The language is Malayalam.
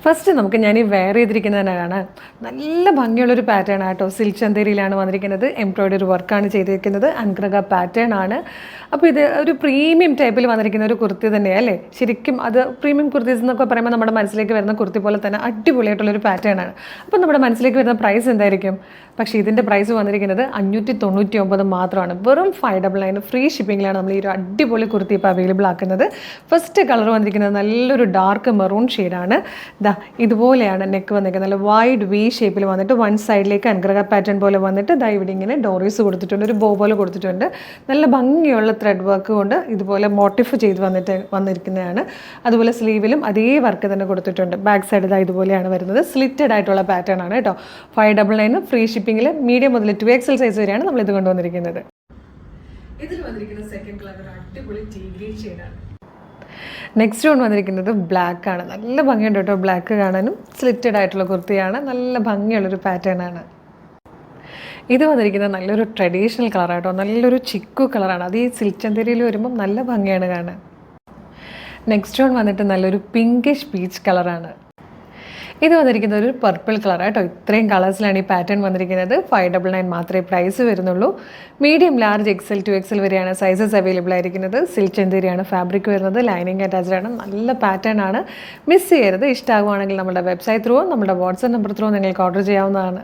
ഫസ്റ്റ് നമുക്ക് ഞാൻ ഈ വെയർ ചെയ്തിരിക്കുന്നത് കാണാൻ നല്ല ഭംഗിയുള്ളൊരു പാറ്റേൺ ആട്ടോ. സിൽക്ക് ചന്തേരിയിലാണ് വന്നിരിക്കുന്നത്. എംബ്രോയ്ഡറി വർക്കാണ് ചെയ്തിരിക്കുന്നത്. അൻഗ്രഗ പാറ്റേൺ ആണ്. അപ്പോൾ ഇത് ഒരു പ്രീമിയം ടൈപ്പിൽ വന്നിരിക്കുന്ന ഒരു കുർത്തി തന്നെയാണ് അല്ലേ. ശരിക്കും അത് പ്രീമിയം കുർത്തീസ് എന്നൊക്കെ പറയുമ്പോൾ നമ്മുടെ മനസ്സിലേക്ക് വരുന്ന കുർത്തി പോലെ തന്നെ അടിപൊളിയായിട്ടുള്ളൊരു പാറ്റേൺ ആണ്. അപ്പോൾ നമ്മുടെ മനസ്സിലേക്ക് വരുന്ന പ്രൈസ് എന്തായിരിക്കും? പക്ഷേ ഇതിൻ്റെ പ്രൈസ് വന്നിരിക്കുന്നത് 599 മാത്രമാണ്. വെറും 599 ഫ്രീ ഷിപ്പിങ്ങിലാണ് നമ്മൾ ഈ ഒരു അടിപൊളി കുർത്തി ഇപ്പോൾ അവൈലബിൾ ആക്കുന്നത്. ഫസ്റ്റ് കളർ വന്നിരിക്കുന്നത് നല്ലൊരു ഡാർക്ക് മെറൂൺ ഷെയ്ഡാണ്. ഇതാ ഇതുപോലെയാണ് നെക്ക് വന്നിരിക്കുന്നത്. നല്ല വൈഡ് വി ഷേപ്പിൽ വന്നിട്ട് വൺ സൈഡിലേക്ക് അൻഗ്രഗ പാറ്റേൺ പോലെ വന്നിട്ട് ദാ ഇവിടെ ഇങ്ങനെ ഡോറീസ് കൊടുത്തിട്ടുണ്ട്, ഒരു ബോ പോലെ കൊടുത്തിട്ടുണ്ട്. നല്ല ഭംഗിയുള്ള ത്രെഡ് വർക്ക് കൊണ്ട് ഇതുപോലെ മോട്ടിഫ് ചെയ്ത് വന്നിരിക്കുന്നതാണ്. അതുപോലെ സ്ലീവിലും അതേ വർക്ക് തന്നെ കൊടുത്തിട്ടുണ്ട്. ബാക്ക് സൈഡ് ഇതാ ഇതുപോലെയാണ് വരുന്നത്. സ്ലിറ്റഡ് ആയിട്ടുള്ള പാറ്റേൺ ആണ് കേട്ടോ. 599 ഫ്രീ ഷിപ്പിങ്ങിൽ മീഡിയം മുതൽ 2XL സൈസ് വരെയാണ് നമ്മൾ ഇത് കൊണ്ടുവന്നിരിക്കുന്നത്. ഇതിൽ വന്നിരിക്കുന്ന സെക്കൻഡ് കളർ അടിപൊളി ടീ ഗ്രീൻ ഷെയ്ഡാണ്. നെക്സ്റ്റ് വൺ വന്നിരിക്കുന്നത് ബ്ലാക്ക് ആണ്. നല്ല ഭംഗിയുണ്ട് കേട്ടോ ബ്ലാക്ക് കാണാനും. സ്ലിറ്റഡ് ആയിട്ടുള്ള കുർത്തിയാണ്. നല്ല ഭംഗിയുള്ളൊരു പാറ്റേൺ ആണ്. ഇത് വന്നിരിക്കുന്നത് നല്ലൊരു ട്രഡീഷണൽ കളറാട്ടോ. നല്ലൊരു ചിക്കു കളറാണ്. അത് ഈ സിൽക്ക് ചന്തേരിയിൽ വരുമ്പം നല്ല ഭംഗിയാണ് കാണാൻ. നെക്സ്റ്റ് വൺ വന്നിട്ട് നല്ലൊരു പിങ്കിഷ് പീച്ച് കളറാണ്. ഇത് വന്നിരിക്കുന്നത് ഒരു പർപ്പിൾ കളർ കേട്ടോ. ഇത്രയും കളേഴ്സിലാണ് ഈ പാറ്റേൺ വന്നിരിക്കുന്നത്. 599 മാത്രമേ പ്രൈസ് വരുന്നുള്ളൂ. മീഡിയം, ലാർജ്, XL, 2XL വരെയാണ് സൈസസ് അവൈലബിൾ ആയിരിക്കുന്നത്. സിൽക്ക് ചന്തേരിയാണ് ഫാബ്രിക് വരുന്നത്. ലൈനിങ് അറ്റാച്ച്ഡ് ആണ്. നല്ല പാറ്റേൺ ആണ്. മിസ് ചെയ്യരുത്. ഇഷ്ടമാകുവാണെങ്കിൽ നമ്മുടെ വെബ്സൈറ്റ് ത്രൂ നമ്മുടെ വാട്സ്ആപ്പ് നമ്പർ ത്രൂ നിങ്ങൾക്ക് ഓർഡർ ചെയ്യാവുന്നതാണ്.